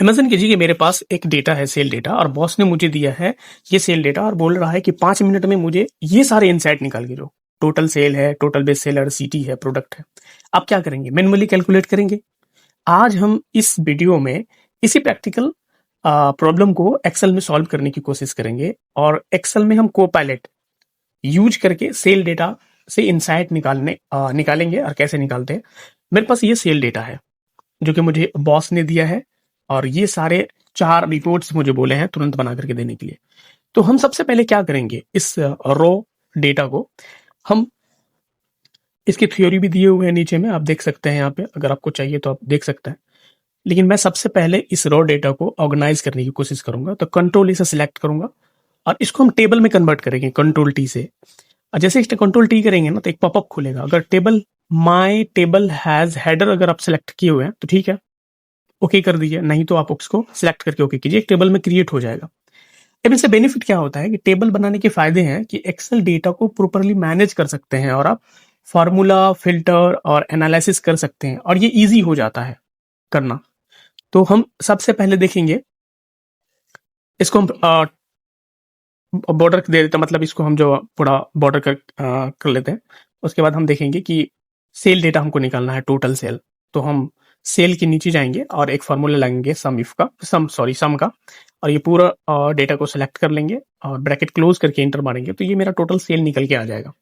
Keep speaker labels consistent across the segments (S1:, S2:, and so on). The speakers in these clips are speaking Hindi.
S1: इमेजिन कीजिए कि मेरे पास एक डेटा है, सेल डेटा, और बॉस ने मुझे दिया है ये सेल डेटा और बोल रहा है कि 5 मिनट में मुझे ये सारे इनसाइट निकाल के दो। टोटल सेल है, टोटल बेस्ट सेलर, सीटी है, प्रोडक्ट है। आप क्या करेंगे? मैनुअली कैलकुलेट करेंगे। आज हम इस वीडियो में इसी प्रैक्टिकल प्रॉब्लम को एक्सेल में सॉल्व करने की कोशिश करेंगे, और एक्सेल में हम कोपायलट यूज करके सेल डेटा से इनसाइट निकालेंगे। और कैसे निकालते हैं? मेरे पास ये सेल डेटा है जो कि मुझे बॉस ने दिया है, और ये सारे 4 रिपोर्ट्स मुझे बोले हैं तुरंत बना करके देने के लिए। तो हम सबसे पहले क्या करेंगे, इस रो डेटा को हम, इसकी थ्योरी भी दिए हुए हैं नीचे में, आप देख सकते हैं यहाँ पे, अगर आपको चाहिए तो आप देख सकते हैं। लेकिन मैं सबसे पहले इस रो डेटा को ऑर्गेनाइज करने की कोशिश करूंगा। तो कंट्रोल से सिलेक्ट करूंगा और इसको हम टेबल में कन्वर्ट करेंगे, कंट्रोल टी से। और जैसे इस कंट्रोल टी करेंगे ना, तो एक पॉपअप खुलेगा। अगर table my table has header अगर आप सिलेक्ट किए हुए हैं तो ठीक है, ओके कर दीजिए, नहीं तो आप उसको सिलेक्ट करके ओके कीजिए, एक टेबल में क्रिएट हो जाएगा। अब इससे बेनिफिट क्या होता है कि टेबल बनाने के फायदे हैं कि एक्सेल डेटा को प्रॉपर्ली मैनेज कर सकते हैं, और आप फार्मूला, फिल्टर और एनालिसिस कर सकते हैं, और ये इजी हो जाता है करना। तो हम सबसे पहले देखेंगे, इसको हम बॉर्डर दे देते हैं, मतलब इसको हम जो पूरा बॉर्डर कर लेते हैं। उसके बाद हम देखेंगे कि सेल डेटा हमको निकालना है, टोटल सेल। तो हम सेल के नीचे जाएंगे और एक फार्मूला लगाएंगे सम का, और ये पूरा डेटा को सिलेक्ट कर लेंगे और ब्रैकेट क्लोज करके एंटर मारेंगे, तो ये मेरा टोटल सेल निकल के आ जाएगा।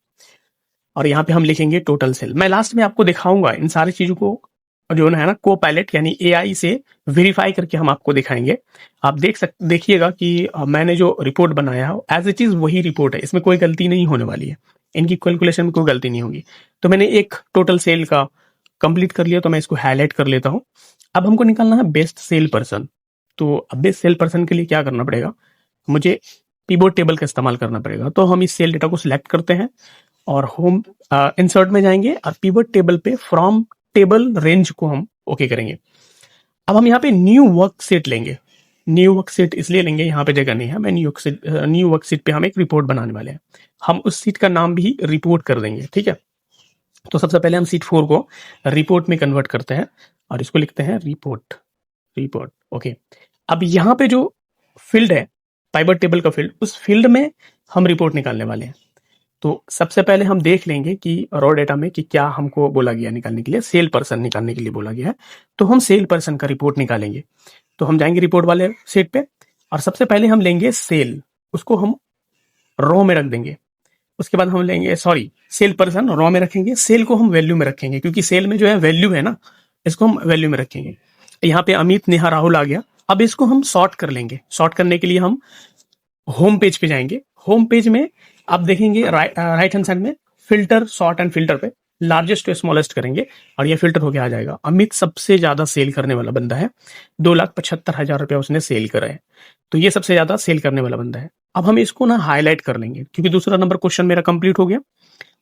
S1: और यहाँ पे हम लिखेंगे टोटल सेल। मैं लास्ट में आपको दिखाऊंगा इन सारी चीजों को, जो है ना, को-पायलट यानी एआई से वेरीफाई करके हम आपको दिखाएंगे। आप देखिएगा कि मैंने जो रिपोर्ट बनाया है एज इट इज वही रिपोर्ट है, इसमें कोई गलती नहीं होने वाली है, इनकी कैलकुलेशन में कोई गलती नहीं होगी। तो मैंने एक टोटल सेल का कंप्लीट कर लिया, तो मैं इसको हाईलाइट कर लेता हूँ। अब हमको निकालना है बेस्ट सेल पर्सन। तो अब बेस्ट सेल पर्सन के लिए क्या करना पड़ेगा, मुझे पिवोट टेबल का इस्तेमाल करना पड़ेगा। तो हम इस सेल डेटा को सिलेक्ट करते हैं और होम इंसर्ट में जाएंगे और पिवट टेबल पे फ्रॉम टेबल रेंज को हम ओके करेंगे। अब हम यहाँ पे न्यू वर्कशीट लेंगे। न्यू वर्कशीट इसलिए लेंगे, यहाँ पे जगह नहीं है, मैं न्यू वर्कशीट पे हम एक रिपोर्ट बनाने वाले हैं। हम उस सीट का नाम भी रिपोर्ट कर देंगे, ठीक है। तो सबसे पहले हम सीट 4 को रिपोर्ट में कन्वर्ट करते हैं और इसको लिखते हैं रिपोर्ट ओके। अब यहाँ पे जो फील्ड है, पाइवट टेबल का फील्ड, उस फील्ड में हम रिपोर्ट निकालने वाले हैं। तो सबसे पहले हम देख लेंगे कि रॉ डेटा में कि क्या हमको बोला गया निकालने के लिए, सेल पर्सन निकालने के लिए बोला गया है। तो हम सेल पर्सन का रिपोर्ट निकालेंगे। तो हम जाएंगे रिपोर्ट वाले सेट पे और सबसे पहले हम लेंगे सेल, उसको हम रॉ में रख देंगे। उसके बाद हम लेंगे सेल पर्सन रॉ में रखेंगे, सेल को हम वैल्यू में रखेंगे, क्योंकि सेल में जो है वैल्यू है ना, इसको हम वैल्यू में रखेंगे। यहाँ पे अमित, नेहा, राहुल आ गया। अब इसको हम सॉर्ट कर लेंगे। सॉर्ट करने के लिए हम होम पेज पे जाएंगे। होम पेज में आप देखेंगे राइट हैंड साइड में फिल्टर, सॉर्ट एंड फिल्टर पे लार्जेस्ट टू स्मॉलेस्ट करेंगे और ये फिल्टर होके आ जाएगा। अमित सबसे ज्यादा सेल करने वाला बंदा है, 2,75,000 रुपया उसने सेल करा है, तो ये सबसे ज्यादा सेल करने वाला बंदा है। अब हम इसको ना हाईलाइट कर लेंगे, क्योंकि दूसरा नंबर क्वेश्चन मेरा कंप्लीट हो गया।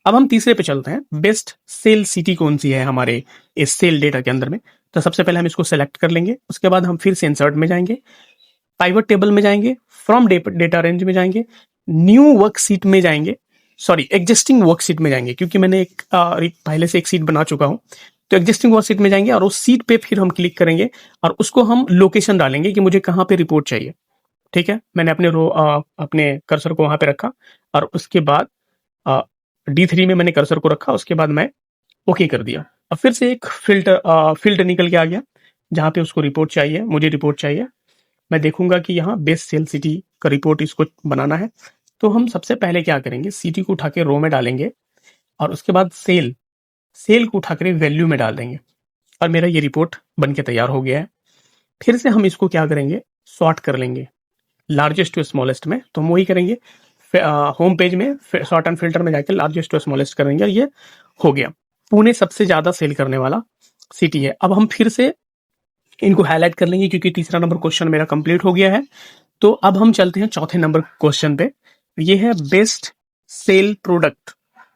S1: अब हम तीसरे पे चलते हैं, बेस्ट सेल सिटी कौन सी है हमारे इस सेल डेटा के अंदर में। तो सबसे पहले हम इसको सेलेक्ट कर लेंगे। उसके बाद हम फिर से इंसर्ट में जाएंगे, पाइवट टेबल में जाएंगे, फ्रॉम डेटा रेंज में जाएंगे, न्यू वर्कशीट में जाएंगे, एग्जिस्टिंग वर्कशीट में जाएंगे, क्योंकि मैंने एक पहले से एक सीट बना चुका हूं। तो एग्जिस्टिंग वर्कशीट में जाएंगे और उस सीट पे फिर हम क्लिक करेंगे और उसको हम लोकेशन डालेंगे कि मुझे कहाँ पे रिपोर्ट चाहिए, ठीक है। मैंने अपने कर्सर को वहां पे रखा और उसके बाद D3 में मैंने कर्सर को रखा, उसके बाद मैं ओके कर दिया। अब फिर से एक फील्ड निकल के आ गया जहां पे उसको रिपोर्ट चाहिए, मुझे रिपोर्ट चाहिए। मैं देखूंगा कि यहाँ बेस्ट सेल सिटी का रिपोर्ट इसको बनाना है। तो हम सबसे पहले क्या करेंगे, सिटी को उठा के रो में डालेंगे और उसके बाद सेल को उठा कर वैल्यू में डाल देंगे और मेरा ये रिपोर्ट बन के तैयार हो गया है। फिर से हम इसको क्या करेंगे, सॉर्ट कर लेंगे लार्जेस्ट टू स्मॉलेस्ट में। तो हम वही करेंगे, होम पेज में सॉर्ट एंड फिल्टर में जाकर लार्जेस्ट टू स्मॉलेस्ट करेंगे और ये हो गया। पुणे सबसे ज्यादा सेल करने वाला सिटी है। अब हम फिर से इनको हाईलाइट कर लेंगे क्योंकि तीसरा नंबर क्वेश्चन मेरा कंप्लीट हो गया है। तो अब हम चलते हैं चौथे नंबर क्वेश्चन पे, ये है बेस्ट सेल प्रोडक्ट।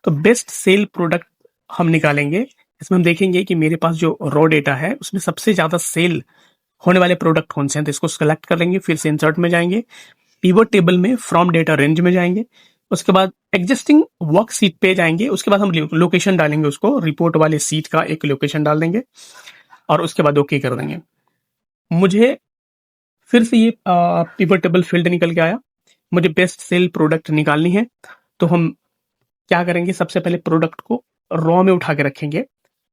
S1: तो बेस्ट सेल प्रोडक्ट हम निकालेंगे। इसमें हम देखेंगे कि मेरे पास जो रॉ डेटा है उसमें सबसे ज्यादा सेल होने वाले प्रोडक्ट कौन से हैं। तो इसको सेलेक्ट कर लेंगे, फिर से इंसर्ट में जाएंगे, पिवट टेबल में फ्रॉम डेटा रेंज में जाएंगे, उसके बाद एग्जिस्टिंग वर्कशीट पे जाएंगे। उसके बाद हम लोकेशन डालेंगे, उसको रिपोर्ट वाले सीट का एक लोकेशन डाल देंगे और उसके बाद ओके कर देंगे। मुझे फिर से ये पिवट टेबल फील्ड निकल के आया, मुझे बेस्ट सेल प्रोडक्ट निकालनी है। तो हम क्या करेंगे, सबसे पहले प्रोडक्ट को रॉ में उठा के रखेंगे।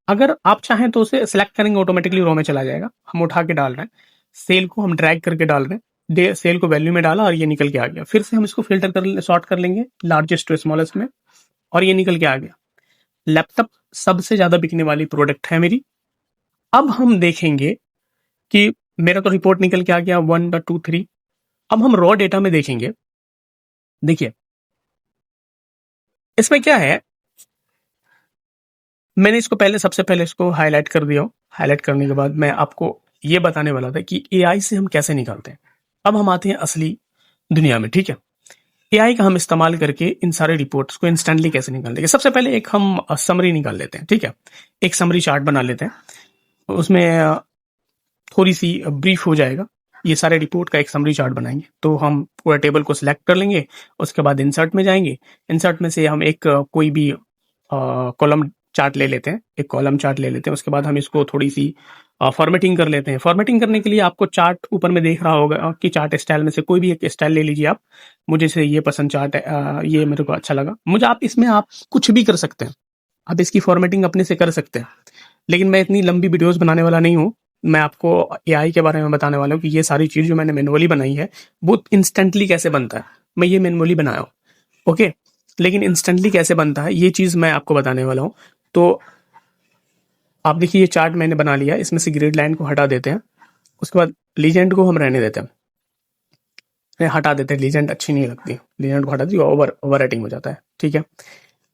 S1: अगर आप चाहें तो उसे सिलेक्ट करेंगे, ऑटोमेटिकली रॉ में चला जाएगा। हम उठा के डाल रहे हैं, सेल को हम ड्रैग करके डाल रहे हैं, सेल को वैल्यू में डाला और ये निकल के आ गया। फिर से हम इसको फिल्टर कर सॉर्ट कर लेंगे लार्जेस्ट टू स्मॉलेस्ट में, और ये निकल के आ गया। लैपटॉप सबसे ज्यादा बिकने वाली प्रोडक्ट है मेरी। अब हम देखेंगे कि मेरा तो रिपोर्ट निकल के आ गया 1.23। अब हम रॉ डेटा में देखेंगे। देखिए इसमें क्या है, मैंने इसको पहले सबसे पहले इसको हाईलाइट कर दिया। हाईलाइट करने के बाद मैं आपको ये बताने वाला था कि एआई से हम कैसे निकालते हैं। अब हम आते हैं असली दुनिया में, ठीक है। एआई का हम इस्तेमाल करके इन सारे रिपोर्ट्स को इंस्टेंटली कैसे निकाल देंगे। सबसे पहले एक हम समरी निकाल लेते हैं, ठीक है। एक समरी चार्ट बना लेते हैं, उसमें थोड़ी सी ब्रीफ हो जाएगा। ये सारे रिपोर्ट का एक समरी चार्ट बनाएंगे। तो हम पूरा टेबल को सिलेक्ट कर लेंगे, उसके बाद इंसर्ट में जाएंगे। इंसर्ट में से हम एक कोई भी कॉलम चार्ट ले लेते हैं, एक कॉलम चार्ट ले लेते हैं। उसके बाद हम इसको थोड़ी सी फॉर्मेटिंग कर लेते हैं। फॉर्मेटिंग करने के लिए आपको चार्ट ऊपर में देख रहा होगा कि चार्ट स्टाइल में से कोई भी एक स्टाइल ले लीजिए आप। मुझे से ये पसंद चार्ट है, ये मेरे को अच्छा लगा मुझे। आप इसमें आप कुछ भी कर सकते हैं, आप इसकी फॉर्मेटिंग अपने से कर सकते हैं। लेकिन मैं इतनी लंबी वीडियोस बनाने वाला नहीं हूँ। मैं आपको एआई के बारे में बताने वाला हूँ कि ये सारी चीज जो मैंने मैनुअली बनाई है वो इंस्टेंटली कैसे बनता है। मैं ये मैनुअली बनाया हूँ, ओके। लेकिन इंस्टेंटली कैसे बनता है ये चीज मैं आपको बताने वाला हूँ। तो आप देखिए ये चार्ट मैंने बना लिया, इसमें से ग्रिड लाइन को हटा देते हैं। उसके बाद लीजेंड को हम रहने देते हैं, हटा देते हैं। लीजेंड अच्छी नहीं लगती, लीजेंड को हटा दी, ओवर रेटिंग हो जाता है, ठीक है।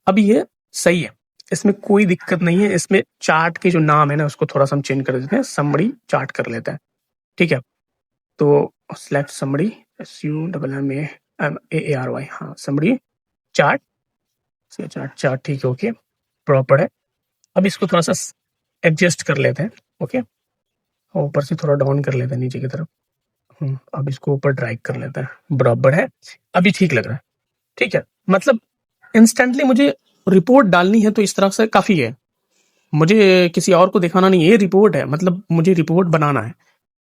S1: अब ये सही है, इसमें कोई दिक्कत नहीं है। इसमें चार्ट के जो नाम है ना उसको थोड़ा सा हम चेंज कर देते हैं, समरी चार्ट कर लेते हैं, ठीक है। तो सिलेक्ट समरी, SUMMARY, हाँ समरी चार्ट, चार्ट चार्ट, ठीक है, ओके, प्रॉपर है। अब इसको थोड़ा सा एडजस्ट कर लेते हैं, ओके। और ऊपर से थोड़ा डाउन कर लेते हैं नीचे की तरफ। अब इसको ऊपर ड्रैग कर लेते हैं, बराबर है। अभी ठीक लग रहा है, ठीक है। मतलब इंस्टेंटली मुझे रिपोर्ट डालनी है तो इस तरह से काफी है, मुझे किसी और को दिखाना नहीं है। ये रिपोर्ट है, मतलब मुझे रिपोर्ट बनाना है,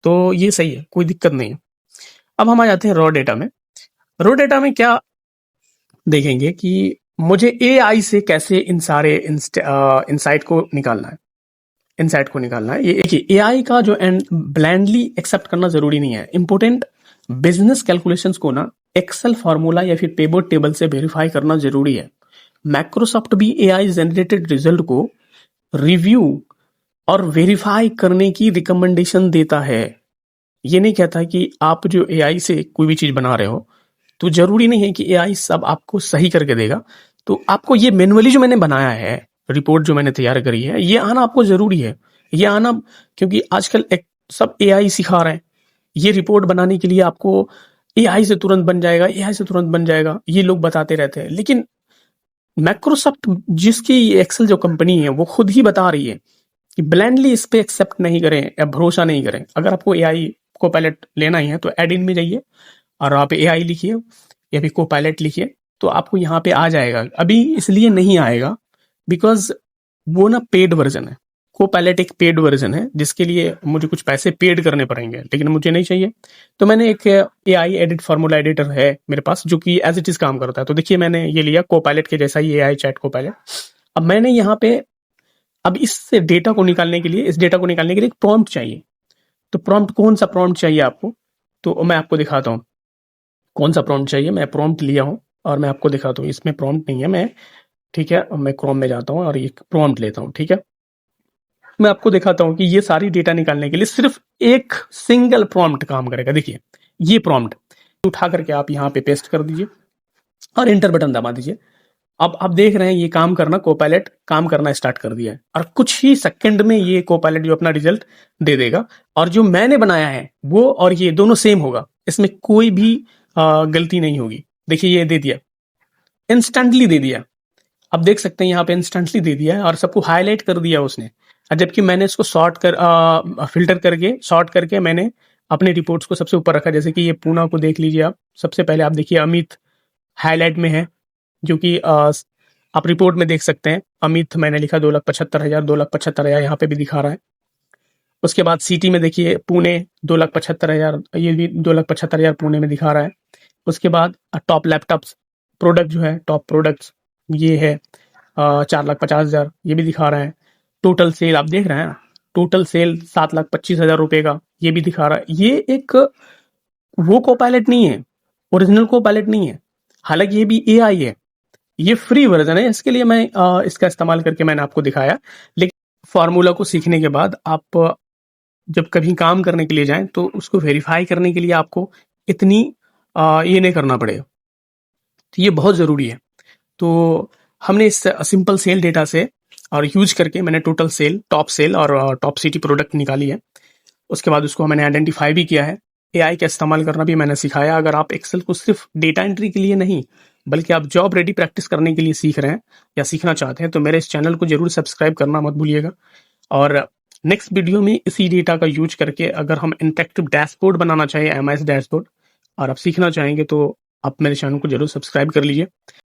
S1: तो ये सही है, कोई दिक्कत नहीं है। अब हम आ जाते हैं रॉ डेटा में। रॉ डेटा में क्या देखेंगे कि मुझे एआई से कैसे इन सारे इनसाइट को निकालना है। इनसाइट को निकालना है, ये देखिए एआई का जो एंड ब्लाइंडली एक्सेप्ट करना जरूरी नहीं है। इंपोर्टेंट बिजनेस कैलकुलेशंस को ना एक्सेल फार्मूला या फिर पेबोट टेबल से वेरीफाई करना जरूरी है। माइक्रोसॉफ्ट भी एआई जनरेटेड रिजल्ट को रिव्यू और वेरीफाई करने की रिकमेंडेशन देता है। ये नहीं कहता कि आप जो एआई से कोई भी चीज बना रहे हो तो जरूरी नहीं है कि एआई सब आपको सही करके देगा। तो आपको ये मैनुअली जो मैंने बनाया है, रिपोर्ट जो मैंने तैयार करी है, ये आना आपको जरूरी है। ये आना, क्योंकि आजकल एक सब एआई सिखा रहे हैं। ये रिपोर्ट बनाने के लिए आपको एआई से तुरंत बन जाएगा, एआई से तुरंत बन जाएगा, ये लोग बताते रहते हैं। लेकिन माइक्रोसॉफ्ट जिसकी एक्सेल जो कंपनी है वो खुद ही बता रही है कि ब्लाइंडली इस पे एक्सेप्ट नहीं करें या भरोसा नहीं करें। अगर आपको एआई को पायलट लेना ही है तो एड इन में जाइए और आप एआई लिखिए या फिर को पायलट लिखिए, तो आपको यहाँ पे आ जाएगा। अभी इसलिए नहीं आएगा बिकॉज वो ना पेड वर्जन है। को पायलट एक पेड वर्जन है जिसके लिए मुझे कुछ पैसे पेड करने पड़ेंगे, लेकिन मुझे नहीं चाहिए। तो मैंने एक एआई एडिट फार्मूला एडिटर है मेरे पास जो कि एज इट इज काम करता है। तो देखिए मैंने ये लिया को पायलट के जैसा ही एआई चैट को पायलट। अब मैंने यहाँ पे अब इस डेटा को निकालने के लिए, इस डेटा को निकालने के लिए एक प्रॉम्प्ट चाहिए। तो प्रॉम्प्ट, कौन सा प्रॉम्प्ट चाहिए आपको, तो मैं आपको दिखाता हूँ कौन सा प्रॉम्प्ट चाहिए। मैं प्रॉम्प्ट लिया हूँ और मैं आपको दिखाता हूँ। इसमें प्रॉम्प्ट नहीं है, मैं, ठीक है, मैं क्रोम में जाता हूँ और एक प्रॉम्प्ट लेता हूँ, ठीक है। मैं आपको दिखाता हूँ कि ये सारी डेटा निकालने के लिए सिर्फ एक सिंगल प्रॉम्प्ट काम करेगा। देखिए ये प्रॉम्प्ट उठा करके आप यहाँ पे पेस्ट कर दीजिए और एंटर बटन दबा दीजिए। अब आप देख रहे हैं ये काम करना, कोपायलट काम करना स्टार्ट कर दिया है और कुछ ही सेकंड में ये कोपायलट जो अपना रिजल्ट दे देगा। और जो मैंने बनाया है वो और ये दोनों सेम होगा, इसमें कोई भी गलती नहीं होगी। देखिए ये दे दिया, इंस्टेंटली दे दिया। अब देख सकते हैं यहाँ पे इंस्टेंटली दे दिया है और सबको हाईलाइट कर दिया उसने। और जबकि मैंने इसको फिल्टर करके सॉर्ट करके मैंने अपने रिपोर्ट्स को सबसे ऊपर रखा। जैसे कि ये पूना को देख लीजिए आप, सबसे पहले आप देखिए अमित हाईलाइट में है, जो कि आप रिपोर्ट में देख सकते हैं। अमित मैंने लिखा 2,75,000, 2,75,000 यहाँ पे भी दिखा रहा है। उसके बाद सिटी में देखिए पुणे 2,75,000, ये भी 2,75,000 पुणे में दिखा रहा है। उसके बाद टॉप लैपटॉप्स प्रोडक्ट जो है, टॉप प्रोडक्ट्स ये है 4,50,000, ये भी दिखा रहा है। टोटल सेल आप देख रहे हैं, टोटल सेल 7,25,000 रुपए का, ये भी दिखा रहा है। ये एक वो कोपायलट नहीं है, ओरिजिनल कोपायलट नहीं है, हालांकि ये भी एआई है, ये फ्री वर्जन है, इसके लिए मैं इसका इस्तेमाल करके मैंने आपको दिखाया। लेकिन फार्मूला को सीखने के बाद आप जब कभी काम करने के लिए जाएं तो उसको वेरीफाई करने के लिए आपको इतनी ये नहीं करना पड़ेगा, तो ये बहुत ज़रूरी है। तो हमने इस सिंपल सेल डेटा से और यूज करके मैंने टोटल सेल, टॉप सेल और टॉप सिटी प्रोडक्ट निकाली है। उसके बाद उसको मैंने आइडेंटिफाई भी किया है, एआई का इस्तेमाल करना भी मैंने सिखाया। अगर आप एक्सेल को सिर्फ डेटा एंट्री के लिए नहीं, बल्कि आप जॉब रेडी प्रैक्टिस करने के लिए सीख रहे हैं या सीखना चाहते हैं, तो मेरे इस चैनल को जरूर सब्सक्राइब करना मत भूलिएगा। और नेक्स्ट वीडियो में इसी डेटा का यूज करके अगर हम इंटरेक्टिव डैशबोर्ड बनाना चाहिए, एमआईएस डैशबोर्ड, और आप सीखना चाहेंगे, तो आप मेरे चैनल को जरूर सब्सक्राइब कर लीजिए।